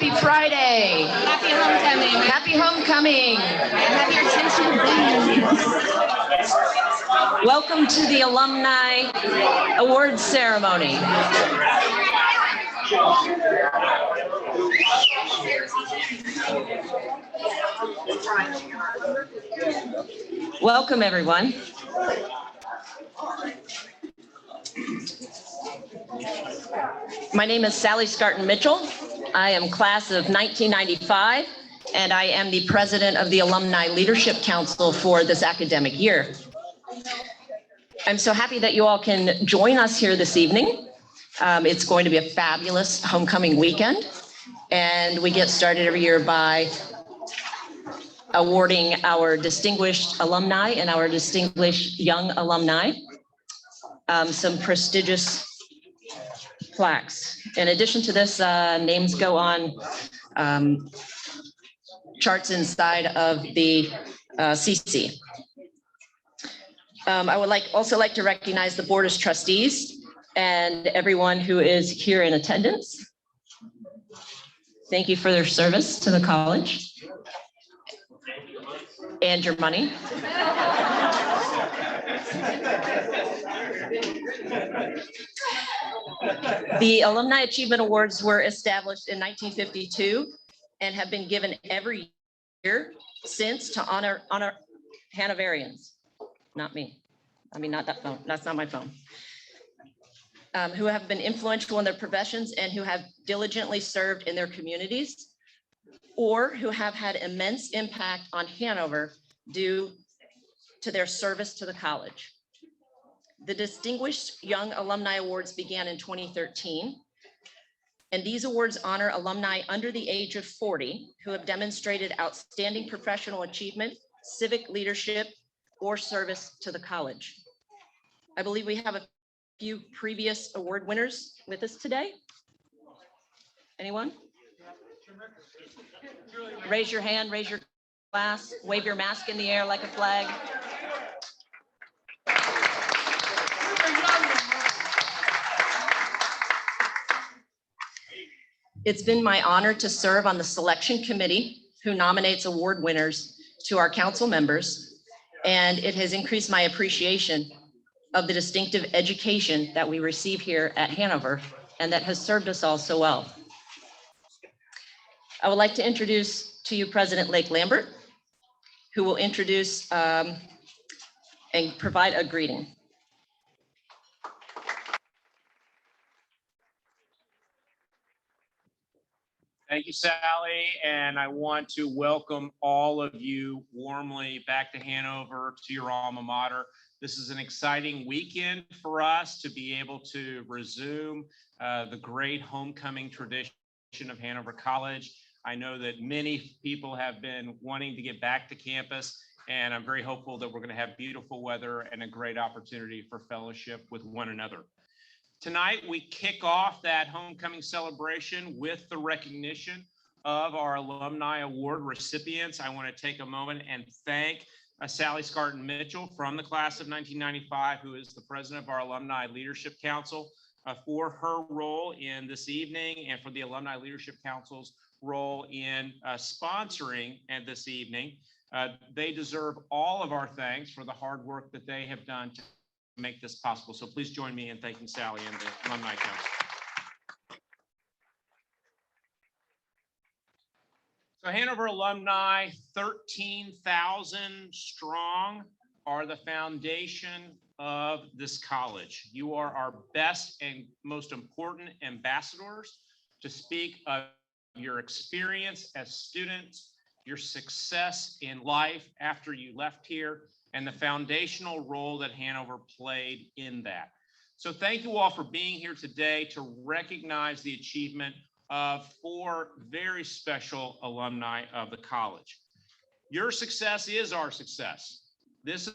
Happy Friday. Happy homecoming. Happy homecoming. Happy retention. Welcome to the Alumni Awards ceremony. Welcome, everyone. My name is Sally Scarton-Mitchell. I am class of 1995, and I am the president of the Alumni Leadership Council for this academic year. I'm so happy that you all can join us here this evening. It's going to be a fabulous homecoming weekend, and we get started every year by awarding our distinguished alumni and our distinguished young alumni some prestigious plaques. In addition to this, names go on charts inside of the CC. I would also like to recognize the Board of Trustees and everyone who is here in attendance. Thank you for their service to the college and your money. The Alumni Achievement Awards were established in 1952 and have been given every year since to honor Hanoverians. Not me. I mean, not that phone. That's not my phone. Who have been influential in their professions and who have diligently served in their communities, or who have had immense impact on Hanover due to their service to the college. The Distinguished Young Alumni Awards began in 2013, and these awards honor alumni under the age of 40 who have demonstrated outstanding professional achievement, civic leadership, or service to the college. I believe we have a few previous award winners with us today. Anyone? Raise your hand, raise your glass, wave your mask in the air like a flag. It's been my honor to serve on the selection committee who nominates award winners to our council members, and it has increased my appreciation of the distinctive education that we receive here at Hanover and that has served us all so well. I would like to introduce to you President Lambert, who will introduce and provide a greeting. Thank you, Sally, and I want to welcome all of you warmly back to Hanover, to your alma mater. This is an exciting weekend for us to be able to resume the great homecoming tradition of Hanover College. I know that many people have been wanting to get back to campus, and I'm very hopeful that we're going to have beautiful weather and a great opportunity for fellowship with one another. Tonight, we kick off that homecoming celebration with the recognition of our Alumni Award recipients. I want to take a moment and thank Sally Scarton-Mitchell from the class of 1995, who is the president of our Alumni Leadership Council, for her role in this evening and for the Alumni Leadership Council's role in sponsoring this evening. They deserve all of our thanks for the hard work that they have done to make this possible. So please join me in thanking Sally and the Alumni Council. So Hanover alumni, 13,000 strong, are the foundation of this college. You are our best and most important ambassadors to speak of your experience as students, your success in life after you left here, and the foundational role that Hanover played in that. So thank you all for being here today to recognize the achievement of 4 very special alumni of the college. Your success is our success. This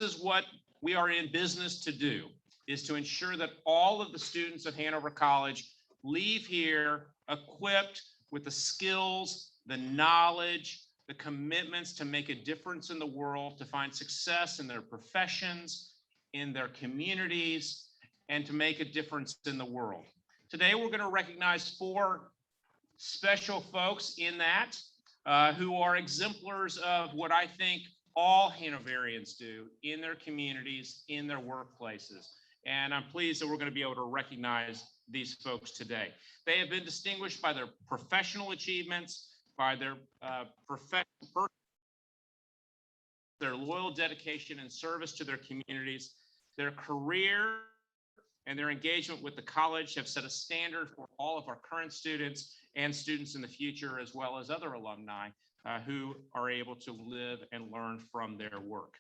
is what we are in business to do, is to ensure that all of the students at Hanover College leave here equipped with the skills, the knowledge, the commitments to make a difference in the world, to find success in their professions, in their communities, and to make a difference in the world. Today, we're going to recognize 4 special folks in that who are exemplars of what I think all Hanoverians do in their communities, in their workplaces. And I'm pleased that we're going to be able to recognize these folks today. They have been distinguished by their professional achievements, by their their loyal dedication and service to their communities. Their career and their engagement with the college have set a standard for all of our current students and students in the future, as well as other alumni who are able to live and learn from their work.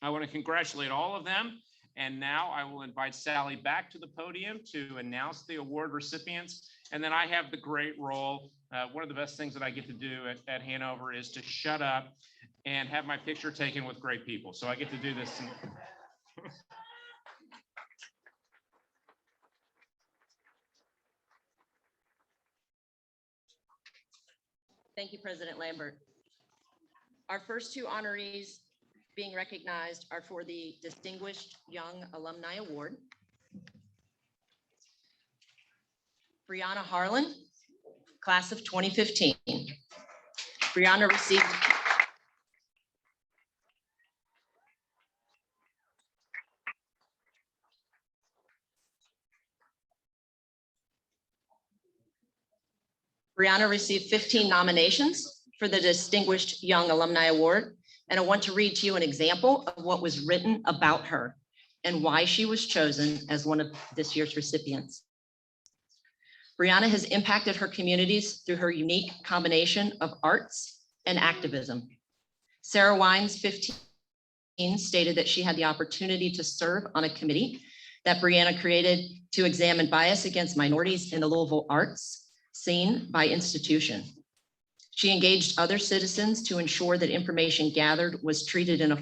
I want to congratulate all of them. And now I will invite Sally back to the podium to announce the award recipients. And then I have the great role. One of the best things that I get to do at Hanover is to shut up and have my picture taken with great people. So I get to do this. Thank you, President Lambert. Our first two honorees being recognized are for the Distinguished Young Alumni Award. Brianna Harlan, class of 2015. Brianna received Brianna received 15 nominations for the Distinguished Young Alumni Award, and I want to read to you an example of what was written about her and why she was chosen as one of this year's recipients. Brianna has impacted her communities through her unique combination of arts and activism. Sarah Wines, 15, stated that she had the opportunity to serve on a committee that Brianna created to examine bias against minorities in the Louisville arts scene by institution. She engaged other citizens to ensure that information gathered was treated in a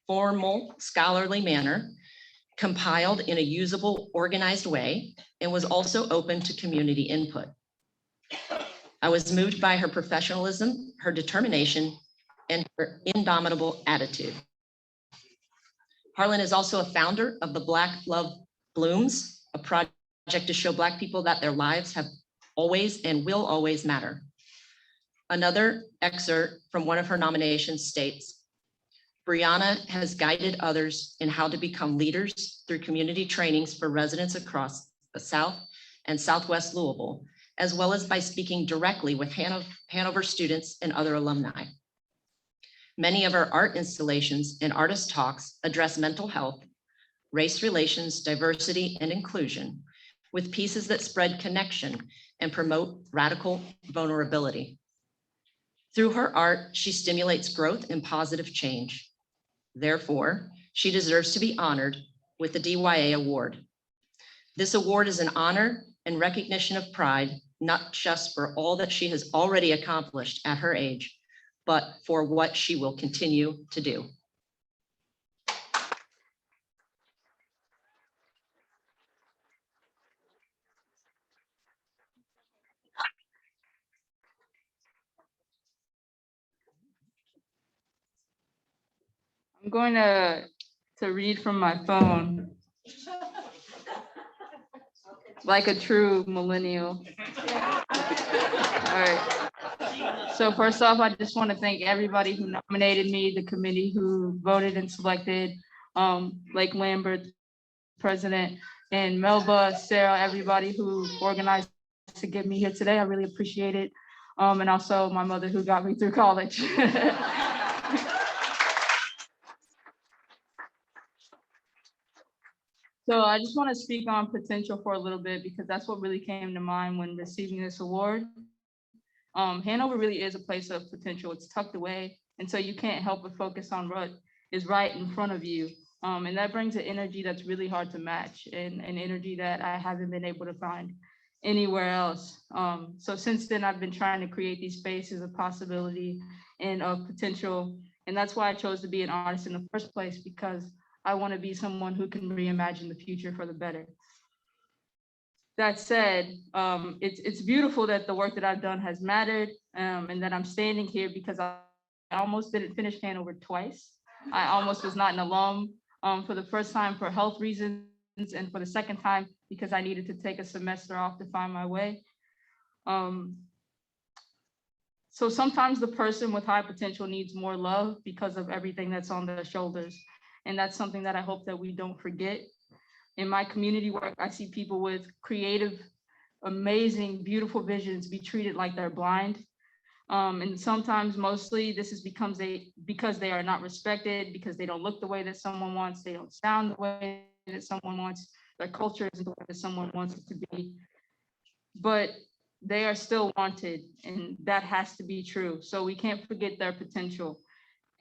formal, scholarly manner, compiled in a usable, organized way, and was also open to community input. I was moved by her professionalism, her determination, and her indomitable attitude. Harlan is also a founder of the Black Love Blooms, a project to show Black people that their lives have always and will always matter. Another excerpt from one of her nominations states, Brianna has guided others in how to become leaders through community trainings for residents across the South and Southwest Louisville, as well as by speaking directly with Hanover students and other alumni. Many of her art installations and artist talks address mental health, race relations, diversity, and inclusion, with pieces that spread connection and promote radical vulnerability. Through her art, she stimulates growth and positive change. Therefore, she deserves to be honored with the DYA Award. This award is an honor and recognition of pride, not just for all that she has already accomplished at her age, but for what she will continue to do. I'm going to read from my phone like a true millennial. All right. So first off, I just want to thank everybody who nominated me, the committee who voted and selected, like Lambert, president, and Melba, Sarah, everybody who organized to get me here today. I really appreciate it. And also my mother who got me through college. So I just want to speak on potential for a little bit because that's what really came to mind when receiving this award. Hanover really is a place of potential. It's tucked away. And so you can't help but focus on what is right in front of you. And that brings an energy that's really hard to match and an energy that I haven't been able to find anywhere else. So since then, I've been trying to create these spaces of possibility and of potential. And that's why I chose to be an artist in the first place, because I want to be someone who can reimagine the future for the better. That said, it's beautiful that the work that I've done has mattered, and that I'm standing here because I almost didn't finish Hanover twice. I almost was not an alum for the first time for health reasons, and for the second time because I needed to take a semester off to find my way. So sometimes the person with high potential needs more love because of everything that's on their shoulders. And that's something that I hope that we don't forget. In my community work, I see people with creative, amazing, beautiful visions be treated like they're blind. And sometimes, mostly, this is because they are not respected, because they don't look the way that someone wants, they don't sound the way that someone wants, their culture isn't the way that someone wants it to be. But they are still wanted, and that has to be true. So we can't forget their potential.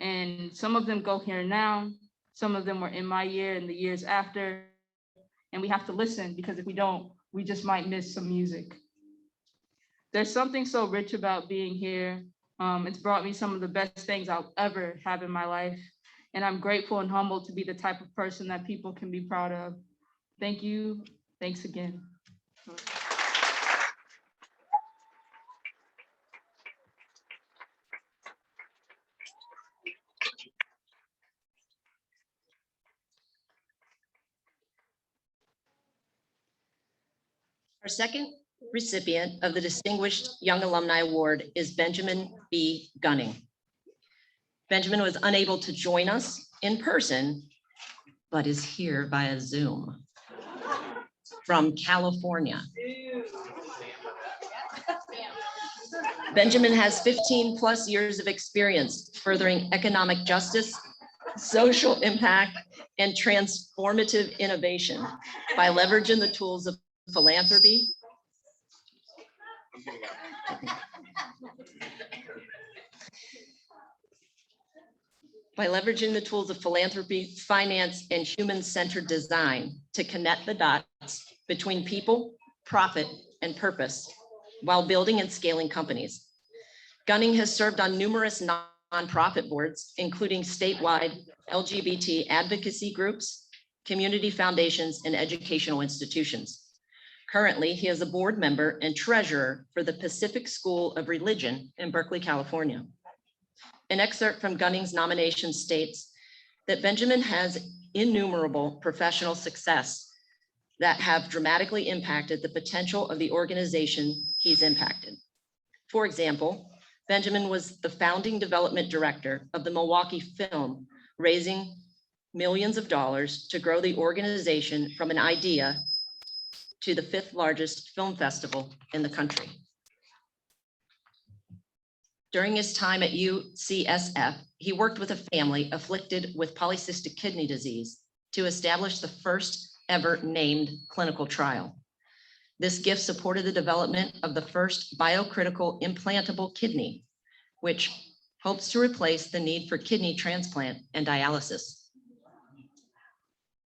And some of them go here now, some of them were in my year and the years after, and we have to listen, because if we don't, we just might miss some music. There's something so rich about being here. It's brought me some of the best things I'll ever have in my life. And I'm grateful and humbled to be the type of person that people can be proud of. Thank you. Thanks again. Our second recipient of the Distinguished Young Alumni Award is Benjamin B. Gunning. Benjamin was unable to join us in person, but is here via Zoom from California. Benjamin has 15+ years of experience furthering economic justice, social impact, and transformative innovation by leveraging the tools of philanthropy, finance, and human-centered design to connect the dots between people, profit, and purpose while building and scaling companies. Gunning has served on numerous nonprofit boards, including statewide LGBT advocacy groups, community foundations, and educational institutions. Currently, he is a board member and treasurer for the Pacific School of Religion in Berkeley, California. An excerpt from Gunning's nomination states that Benjamin has innumerable professional success that have dramatically impacted the potential of the organization he's impacted. For example, Benjamin was the founding development director of the Milwaukee Film, raising millions of dollars to grow the organization from an idea to the 5th largest film festival in the country. During his time at UCSF, he worked with a family afflicted with polycystic kidney disease to establish the first ever named clinical trial. This gift supported the development of the first biocritical implantable kidney, which hopes to replace the need for kidney transplant and dialysis.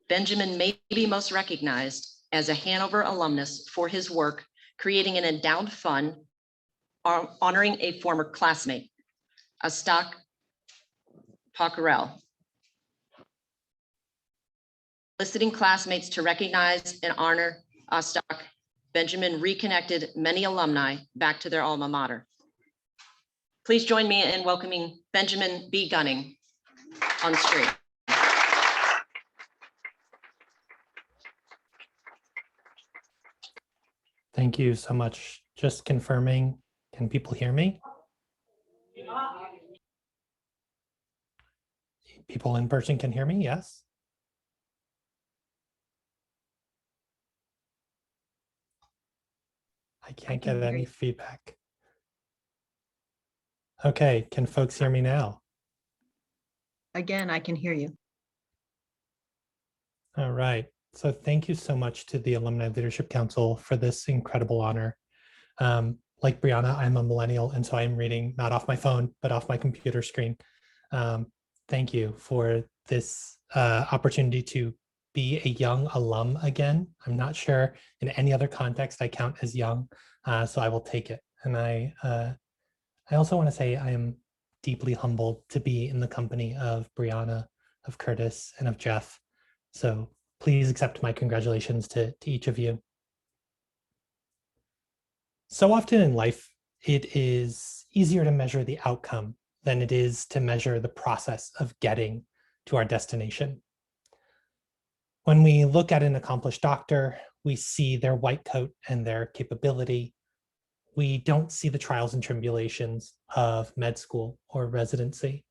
Benjamin may be most recognized as a Hanover alumnus for his work creating an endowed fund honoring a former classmate, Astak Poccarel, soliciting classmates to recognize and honor Astak. Benjamin reconnected many alumni back to their alma mater. Please join me in welcoming Benjamin B. Gunning on stage. Thank you so much. Just confirming, can people hear me? People in person can hear me, yes? I can't get any feedback. Okay, can folks hear me now? Again, I can hear you. All right. So thank you so much to the Alumni Leadership Council for this incredible honor. Like Brianna, I'm a millennial, and so I'm reading not off my phone, but off my computer screen. Thank you for this opportunity to be a young alum again. I'm not sure in any other context I count as young, so I will take it. And I also want to say I am deeply humbled to be in the company of Brianna, of Curtis, and of Geoff. So please accept my congratulations to each of you. So often in life, it is easier to measure the outcome than it is to measure the process of getting to our destination. When we look at an accomplished doctor, we see their white coat and their capability. We don't see the trials and tribulations of med school or residency.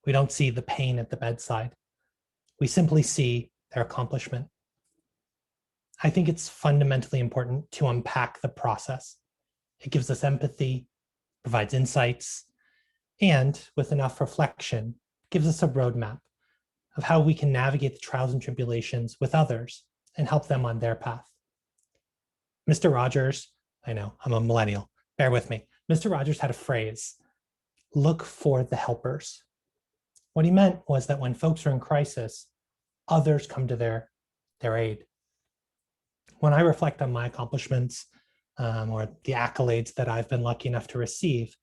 We don't see the pain at the bedside. We simply see their accomplishment. I think it's fundamentally important to unpack the process. It gives us empathy, provides insights, and with enough reflection, gives us a roadmap of how we can navigate the trials and tribulations with others and help them on their path. Mr. Rogers, I know, I'm a millennial, bear with me. Mr. Rogers had a phrase, look for the helpers. What he meant was that when folks are in crisis, others come to their aid. When I reflect on my accomplishments or the accolades that I've been lucky enough to receive,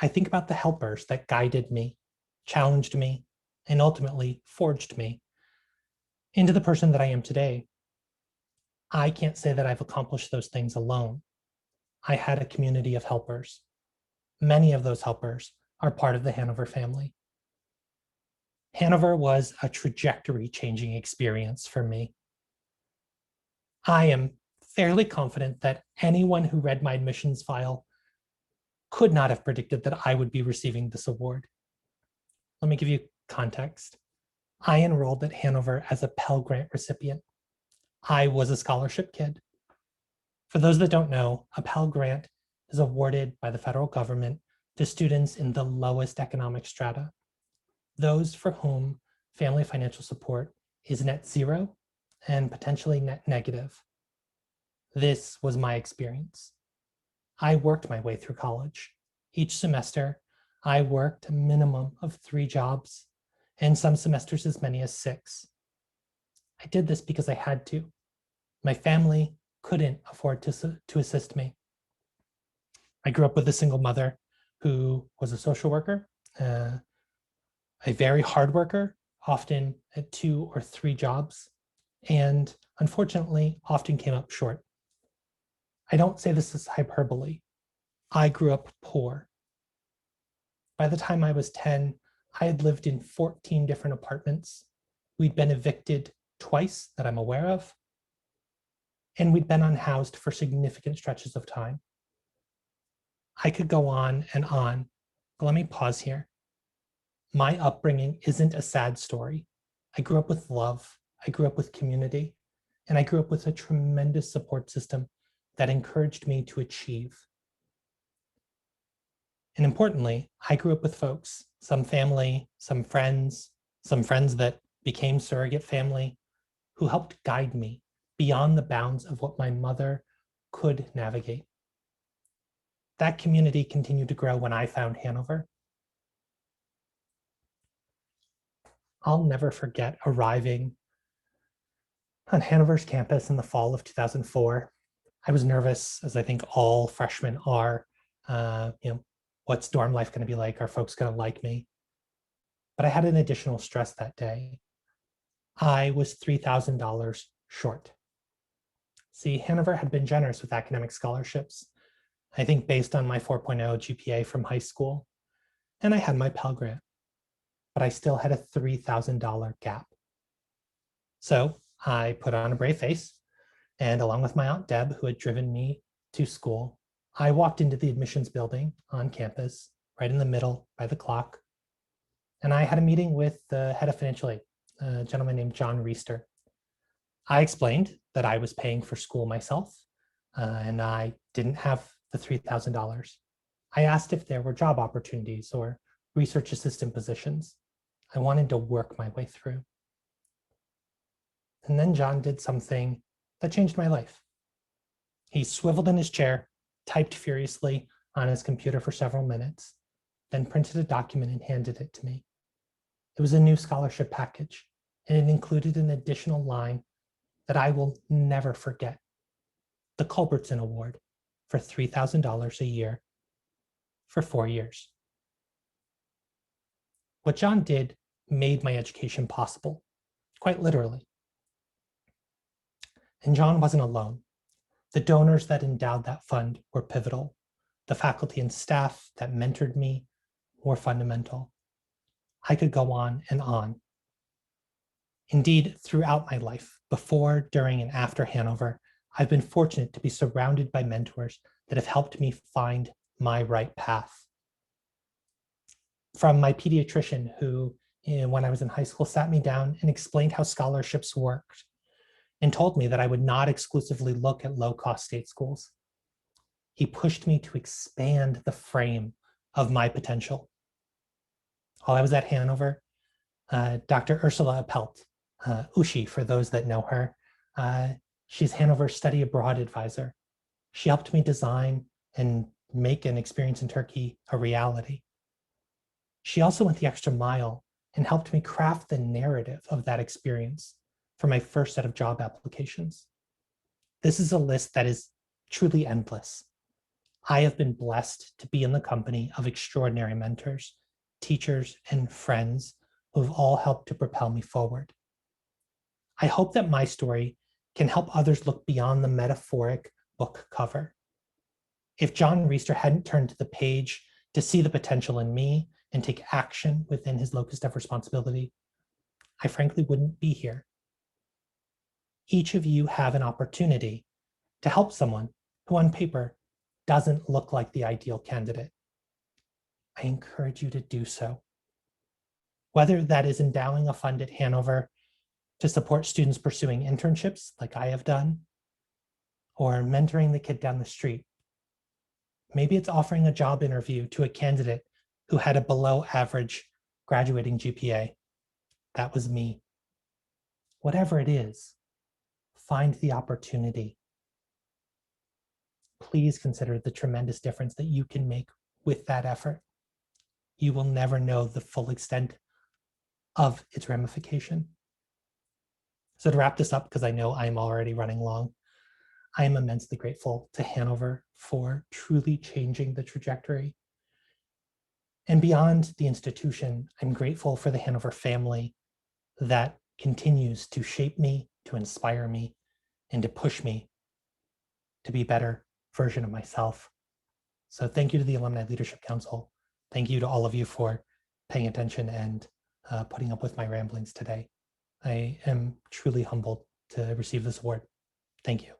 I think about the helpers that guided me, challenged me, and ultimately forged me into the person that I am today. I can't say that I've accomplished those things alone. I had a community of helpers. Many of those helpers are part of the Hanover family. Hanover was a trajectory-changing experience for me. I am fairly confident that anyone who read my admissions file could not have predicted that I would be receiving this award. Let me give you context. I enrolled at Hanover as a Pell Grant recipient. I was a scholarship kid. For those that don't know, a Pell Grant is awarded by the federal government to students in the lowest economic strata, those for whom family financial support is net zero and potentially net negative. This was my experience. I worked my way through college. Each semester, I worked a minimum of 3 jobs, and some semesters as many as 6. I did this because I had to. My family couldn't afford to assist me. I grew up with a single mother who was a social worker, a very hard worker, often at 2 or 3 jobs, and unfortunately often came up short. I don't say this as hyperbole. I grew up poor. By the time I was 10, I had lived in 14 different apartments. We'd been evicted twice that I'm aware of, and we'd been unhoused for significant stretches of time. I could go on and on, but let me pause here. My upbringing isn't a sad story. I grew up with love, I grew up with community, and I grew up with a tremendous support system that encouraged me to achieve. And importantly, I grew up with folks, some family, some friends that became surrogate family, who helped guide me beyond the bounds of what my mother could navigate. That community continued to grow when I found Hanover. I'll never forget arriving on Hanover's campus in the fall of 2004. I was nervous, as I think all freshmen are. What's dorm life going to be like? Are folks going to like me? But I had an additional stress that day. I was $3,000 short. See, Hanover had been generous with academic scholarships, I think based on my 4.0 GPA from high school, and I had my Pell Grant, but I still had a $3,000 gap. So I put on a brave face, and along with my Aunt Deb, who had driven me to school, I walked into the admissions building on campus, right in the middle by the clock, and I had a meeting with the head of financial aid, a gentleman named John Reister. I explained that I was paying for school myself, and I didn't have the $3,000. I asked if there were job opportunities or research assistant positions. I wanted to work my way through. And then John did something that changed my life. He swiveled in his chair, typed furiously on his computer for several minutes, then printed a document and handed it to me. It was a new scholarship package, and it included an additional line that I will never forget: the Culbertson Award for $3,000 a year for 4 years. What John did made my education possible, quite literally. And John wasn't alone. The donors that endowed that fund were pivotal. The faculty and staff that mentored me were fundamental. I could go on and on. Indeed, throughout my life, before, during, and after Hanover, I've been fortunate to be surrounded by mentors that have helped me find my right path. From my pediatrician who, when I was in high school, sat me down and explained how scholarships worked and told me that I would not exclusively look at low-cost state schools. He pushed me to expand the frame of my potential. While I was at Hanover, Dr. Ursula Appelt, Ushi for those that know her, she's Hanover's study abroad advisor. She helped me design and make an experience in Turkey a reality. She also went the extra mile and helped me craft the narrative of that experience for my first set of job applications. This is a list that is truly endless. I have been blessed to be in the company of extraordinary mentors, teachers, and friends who have all helped to propel me forward. I hope that my story can help others look beyond the metaphoric book cover. If John Reister hadn't turned to the page to see the potential in me and take action within his locus of responsibility, I frankly wouldn't be here. Each of you have an opportunity to help someone who on paper doesn't look like the ideal candidate. I encourage you to do so. Whether that is endowing a fund at Hanover to support students pursuing internships like I have done, or mentoring the kid down the street. Maybe it's offering a job interview to a candidate who had a below average graduating GPA. That was me. Whatever it is, find the opportunity. Please consider the tremendous difference that you can make with that effort. You will never know the full extent of its ramification. So to wrap this up, because I know I'm already running long, I am immensely grateful to Hanover for truly changing the trajectory. And beyond the institution, I'm grateful for the Hanover family that continues to shape me, to inspire me, and to push me to be a better version of myself. So thank you to the Alumni Leadership Council. Thank you to all of you for paying attention and putting up with my ramblings today. I am truly humbled to receive this award. Thank you.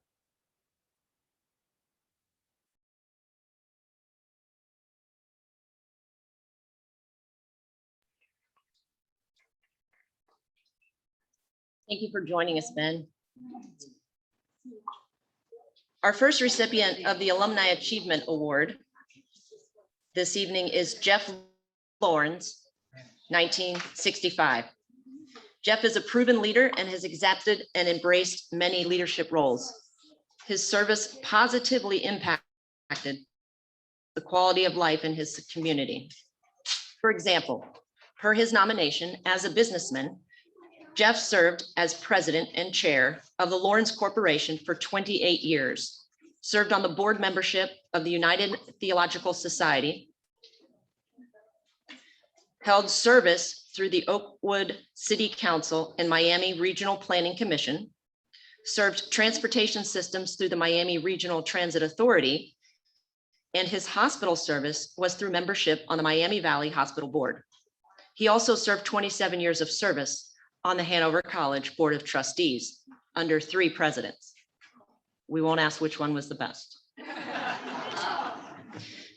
Thank you for joining us, Ben. Our first recipient of the Alumni Achievement Award this evening is Geoff Lorenz, 1965. Geoff is a proven leader and has accepted and embraced many leadership roles. His service positively impacted the quality of life in his community. For example, per his nomination as a businessman, Geoff served as president and chair of the Lawrence Corporation for 28 years, served on the board membership of the United Theological Society, held service through the Oakwood City Council and Miami Regional Planning Commission, served transportation systems through the Miami Regional Transit Authority, and his hospital service was through membership on the Miami Valley Hospital Board. He also served 27 years of service on the Hanover College Board of Trustees under 3 presidents. We won't ask which one was the best.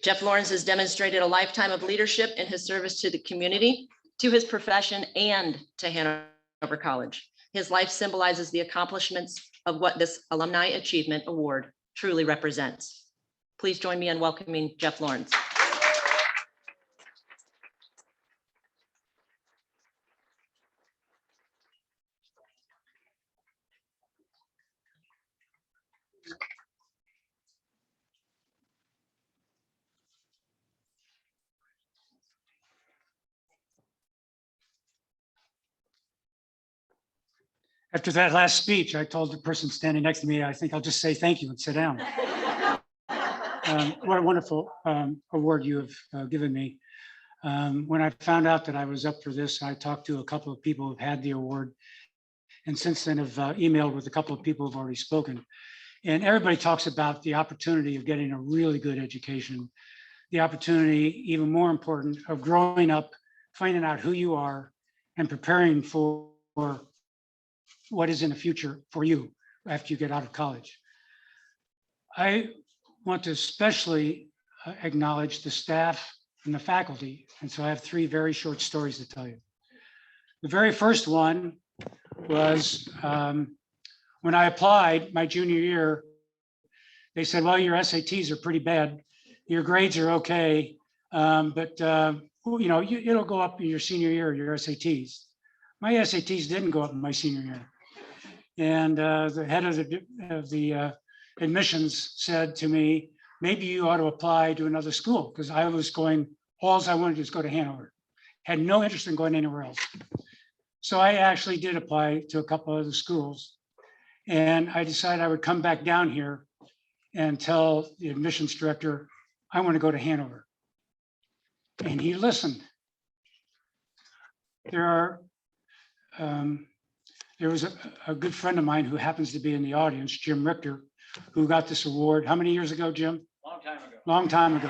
Geoff Lorenz has demonstrated a lifetime of leadership in his service to the community, to his profession, and to Hanover College. His life symbolizes the accomplishments of what this Alumni Achievement Award truly represents. Please join me in welcoming Geoff Lorenz. After that last speech, I told the person standing next to me, I think I'll just say thank you and sit down. What a wonderful award you have given me. When I found out that I was up for this, I talked to a couple of people who've had the award. And since then have emailed with a couple of people who've already spoken. And everybody talks about the opportunity of getting a really good education, the opportunity, even more important, of growing up, finding out who you are, and preparing for what is in the future for you after you get out of college. I want to especially acknowledge the staff and the faculty. And so I have three very short stories to tell you. The very first one was when I applied my junior year, they said, well, your SATs are pretty bad. Your grades are okay, but it'll go up in your senior year, your SATs. My SATs didn't go up in my senior year. And the head of the admissions said to me, maybe you ought to apply to another school, because I was going, all I wanted to do was go to Hanover. Had no interest in going anywhere else. So I actually did apply to a couple of the schools. And I decided I would come back down here and tell the admissions director, I want to go to Hanover. And he listened. There was a good friend of mine who happens to be in the audience, Jim Richter, who got this award. How many years ago, Jim? Long time ago. Long time ago.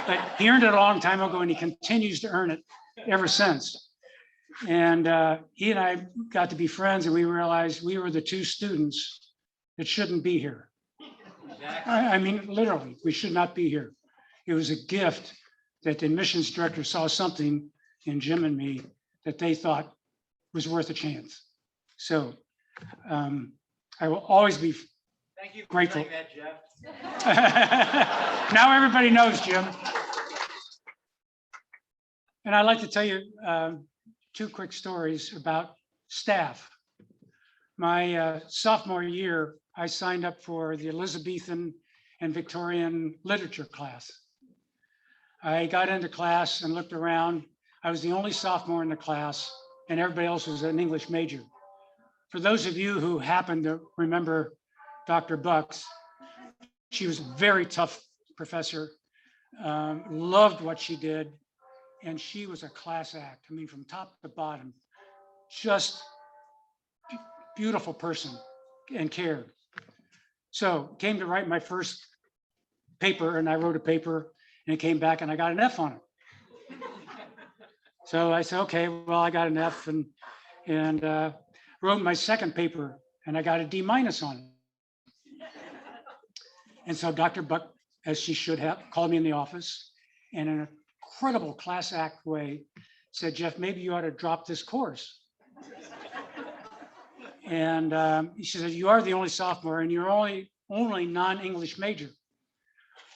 But he earned it a long time ago, and he continues to earn it ever since. And he and I got to be friends, and we realized we were the two students that shouldn't be here. I mean, literally, we should not be here. It was a gift that the admissions director saw something in Jim and me that they thought was worth a chance. So I will always be Thank you for grateful. saying that, Geoff. Now everybody knows, Jim. And I'd like to tell you two quick stories about staff. My sophomore year, I signed up for the Elizabethan and Victorian literature class. I got into class and looked around. I was the only sophomore in the class, and everybody else was an English major. For those of you who happen to remember Dr. Bucks, she was a very tough professor, loved what she did, and she was a class act. I mean, from top to bottom, just beautiful person and cared. So came to write my first paper, and I wrote a paper, and it came back, and I got an F on it. So I said, okay, well, I got an F, and wrote my second paper, and I got a D- on it. And so Dr. Buck, as she should have, called me in the office, and in an incredible class act way, said, Geoff, maybe you ought to drop this course. And she said, you are the only sophomore, and you're only non-English major.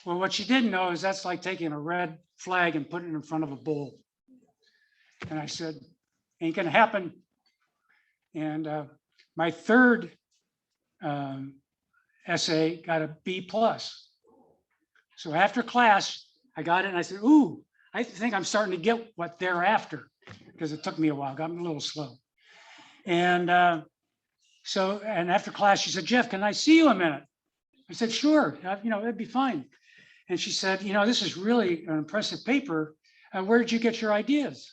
Well, what she didn't know is that's like taking a red flag and putting it in front of a bull. And I said, ain't gonna happen. And my third essay got a B+. So after class, I got it and I said, ooh, I think I'm starting to get what they're after, because it took me a while, got me a little slow. And and after class, she said, Geoff, can I see you a minute? I said, sure, it'd be fine. And she said, this is really an impressive paper. Where did you get your ideas?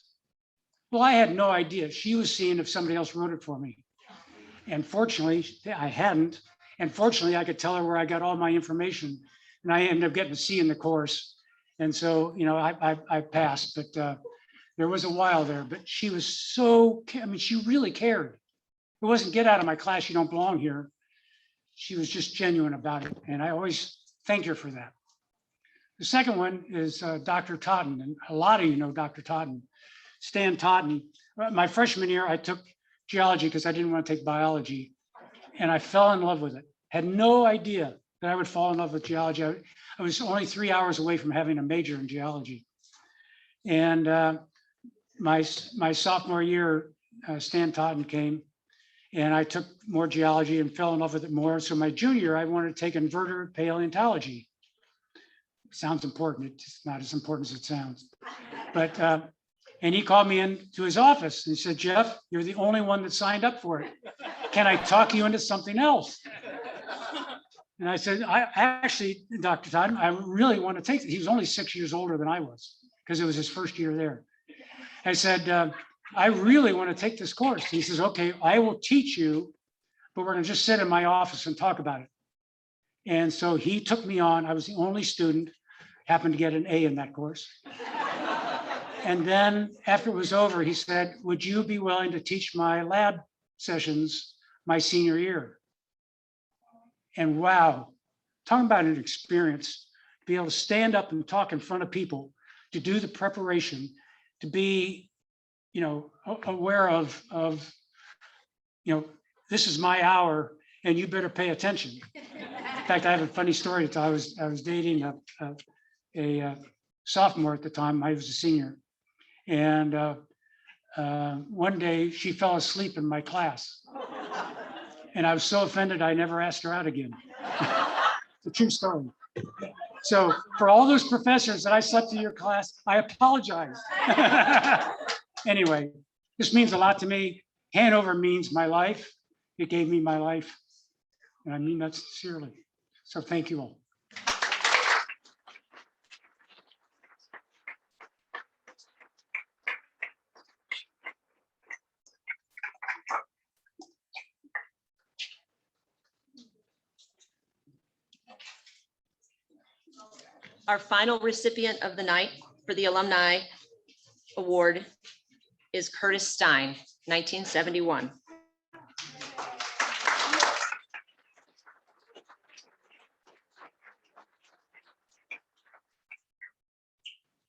Well, I had no idea. She was seeing if somebody else wrote it for me. And fortunately, I hadn't. And fortunately, I could tell her where I got all my information. And I ended up getting a C in the course. And so, I passed, but there was a while there. But she was she really cared. It wasn't get out of my class, you don't belong here. She was just genuine about it. And I always thank her for that. The second one is Dr. Totten. And a lot of you know Dr. Totten. Stan Totten. My freshman year, I took geology because I didn't want to take biology. And I fell in love with it. Had no idea that I would fall in love with geology. I was only 3 hours away from having a major in geology. And my sophomore year, Stan Totten came, and I took more geology and fell in love with it more. So my junior year, I wanted to take invertebrate paleontology. Sounds important. It's not as important as it sounds. But and he called me into his office and he said, Geoff, you're the only one that signed up for it. Can I talk you into something else? And I said, I actually, Dr. Totten, I really want to take it. He was only 6 years older than I was because it was his first year there. I said, I really want to take this course. He says, okay, I will teach you, but we're going to just sit in my office and talk about it. And so he took me on. I was the only student, happened to get an A in that course. And then after it was over, he said, would you be willing to teach my lab sessions my senior year? And wow, talking about an experience, to be able to stand up and talk in front of people, to do the preparation, to be, aware of, this is my hour and you better pay attention. In fact, I have a funny story. I was dating a sophomore at the time. I was a senior. And one day she fell asleep in my class. And I was so offended, I never asked her out again. It's a true story. So for all those professors that I slept in your class, I apologize. Anyway, this means a lot to me. Hanover means my life. It gave me my life. And I mean that sincerely. So thank you all. Our final recipient of the night for the Alumni Award is Curtis Stine, 1971.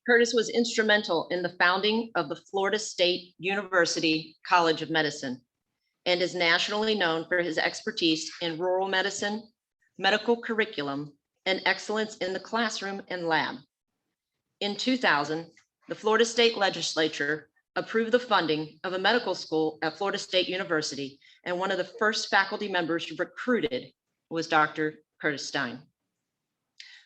Curtis was instrumental in the founding of the Florida State University College of Medicine and is nationally known for his expertise in rural medicine, medical curriculum, and excellence in the classroom and lab. In 2000, the Florida State Legislature approved the funding of a medical school at Florida State University, and one of the first faculty members recruited was Dr. Curtis Stine.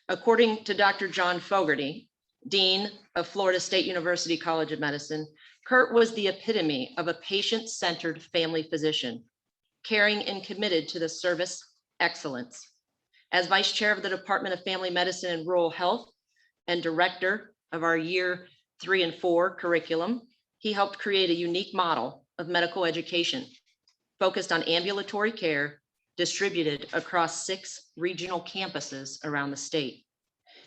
According to Dr. John Fogarty, Dean of Florida State University College of Medicine, Kurt was the epitome of a patient-centered family physician, caring and committed to the service excellence. As Vice Chair of the Department of Family Medicine and Rural Health and Director of our Year 3 and 4 curriculum, he helped create a unique model of medical education focused on ambulatory care distributed across 6 regional campuses around the state.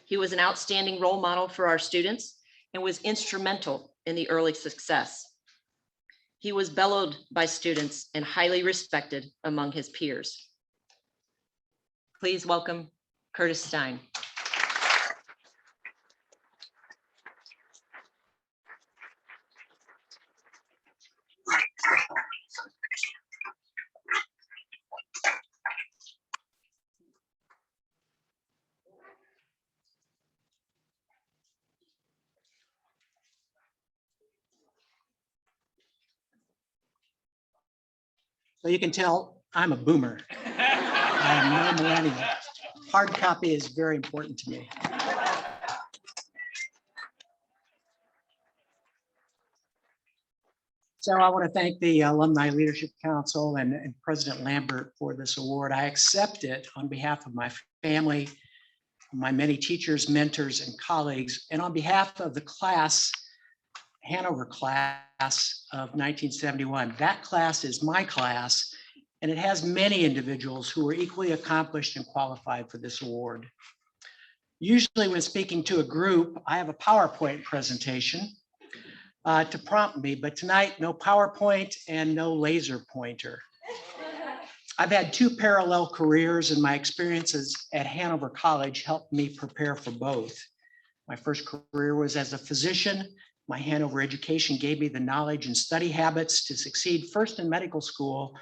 He was an outstanding role model for our students and was instrumental in the early success. He was beloved by students and highly respected among his peers. Please welcome Curtis Stine. So you can tell I'm a boomer. I am no millennial. Hard copy is very important to me. So I want to thank the Alumni Leadership Council and President Lambert for this award. I accept it on behalf of my family, my many teachers, mentors, and colleagues, and on behalf of the class, Hanover class of 1971. That class is my class, and it has many individuals who are equally accomplished and qualified for this award. Usually when speaking to a group, I have a PowerPoint presentation to prompt me, but tonight, no PowerPoint and no laser pointer. I've had 2 parallel careers, and my experiences at Hanover College helped me prepare for both. My first career was as a physician. My Hanover education gave me the knowledge and study habits to succeed first in medical school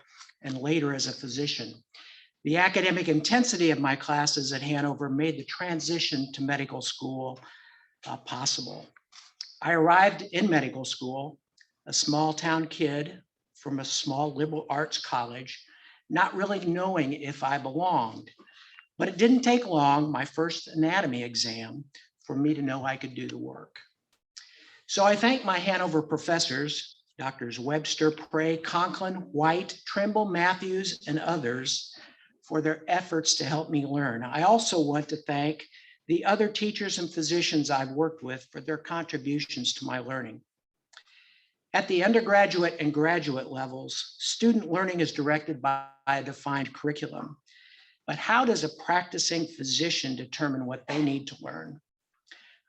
and later as a physician. The academic intensity of my classes at Hanover made the transition to medical school possible. I arrived in medical school, a small town kid from a small liberal arts college, not really knowing if I belonged. But it didn't take long, my first anatomy exam, for me to know I could do the work. So I thank my Hanover professors, Drs. Webster, Prey, Conklin, White, Trimble, Matthews, and others for their efforts to help me learn. I also want to thank the other teachers and physicians I've worked with for their contributions to my learning. At the undergraduate and graduate levels, student learning is directed by a defined curriculum. But how does a practicing physician determine what they need to learn?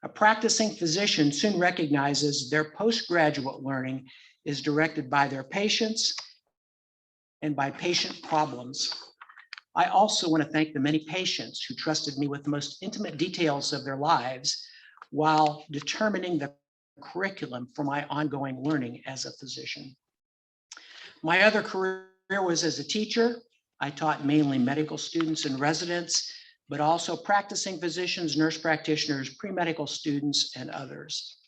A practicing physician soon recognizes their postgraduate learning is directed by their patients and by patient problems. I also want to thank the many patients who trusted me with the most intimate details of their lives while determining the curriculum for my ongoing learning as a physician. My other career was as a teacher. I taught mainly medical students and residents, but also practicing physicians, nurse practitioners, pre-medical students, and others.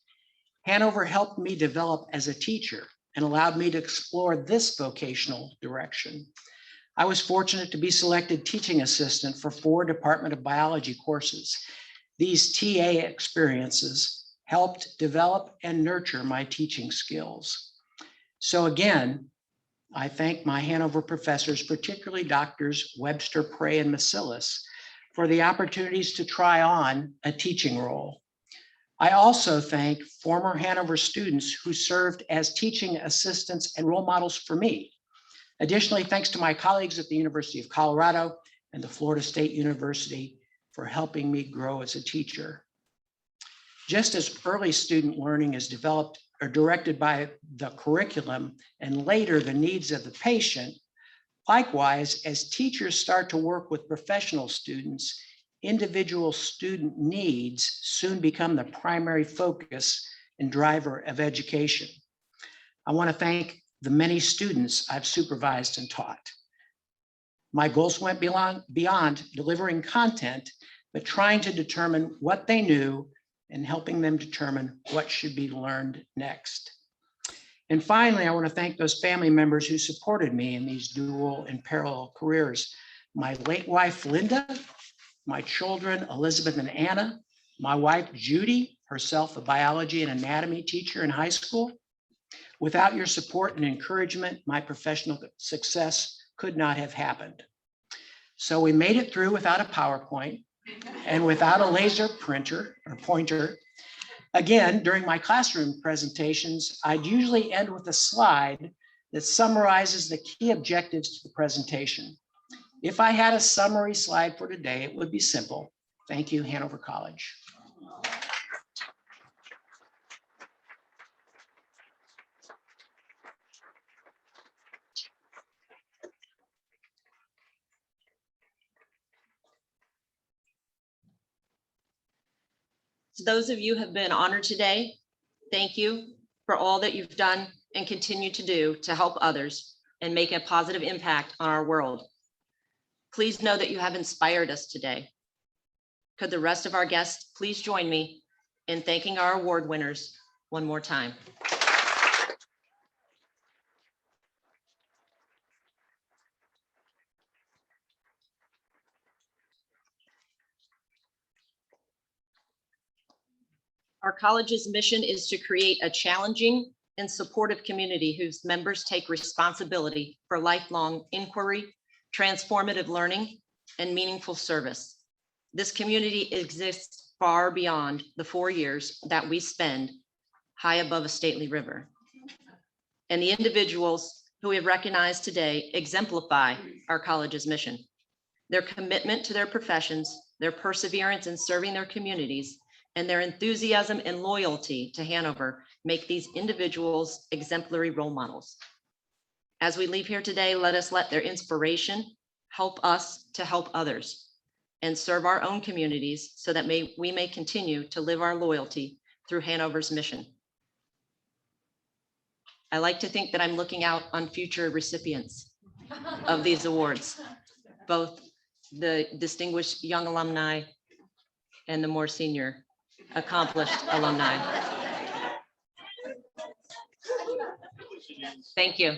Hanover helped me develop as a teacher and allowed me to explore this vocational direction. I was fortunate to be selected teaching assistant for 4 Department of Biology courses. These TA experiences helped develop and nurture my teaching skills. So again, I thank my Hanover professors, particularly Doctors Webster, Prey, and Macilis, for the opportunities to try on a teaching role. I also thank former Hanover students who served as teaching assistants and role models for me. Additionally, thanks to my colleagues at the University of Colorado and the Florida State University for helping me grow as a teacher. Just as early student learning is developed or directed by the curriculum and later the needs of the patient, likewise, as teachers start to work with professional students, individual student needs soon become the primary focus and driver of education. I want to thank the many students I've supervised and taught. My goals went beyond delivering content, but trying to determine what they knew and helping them determine what should be learned next. And finally, I want to thank those family members who supported me in these dual and parallel careers. My late wife, Linda, my children, Elizabeth and Anna, my wife, Judy, herself a biology and anatomy teacher in high school. Without your support and encouragement, my professional success could not have happened. So we made it through without a PowerPoint and without a laser printer or pointer. Again, during my classroom presentations, I'd usually end with a slide that summarizes the key objectives to the presentation. If I had a summary slide for today, it would be simple. Thank you, Hanover College. To those of you who have been honored today, thank you for all that you've done and continue to do to help others and make a positive impact on our world. Please know that you have inspired us today. Could the rest of our guests please join me in thanking our award winners one more time? Our college's mission is to create a challenging and supportive community whose members take responsibility for lifelong inquiry, transformative learning, and meaningful service. This community exists far beyond the 4 years that we spend high above a stately river. And the individuals who we have recognized today exemplify our college's mission. Their commitment to their professions, their perseverance in serving their communities, and their enthusiasm and loyalty to Hanover make these individuals exemplary role models. As we leave here today, let us let their inspiration help us to help others and serve our own communities so that we may continue to live our loyalty through Hanover's mission. I like to think that I'm looking out on future recipients of these awards, both the Distinguished Young Alumni and the more senior accomplished alumni. Thank you.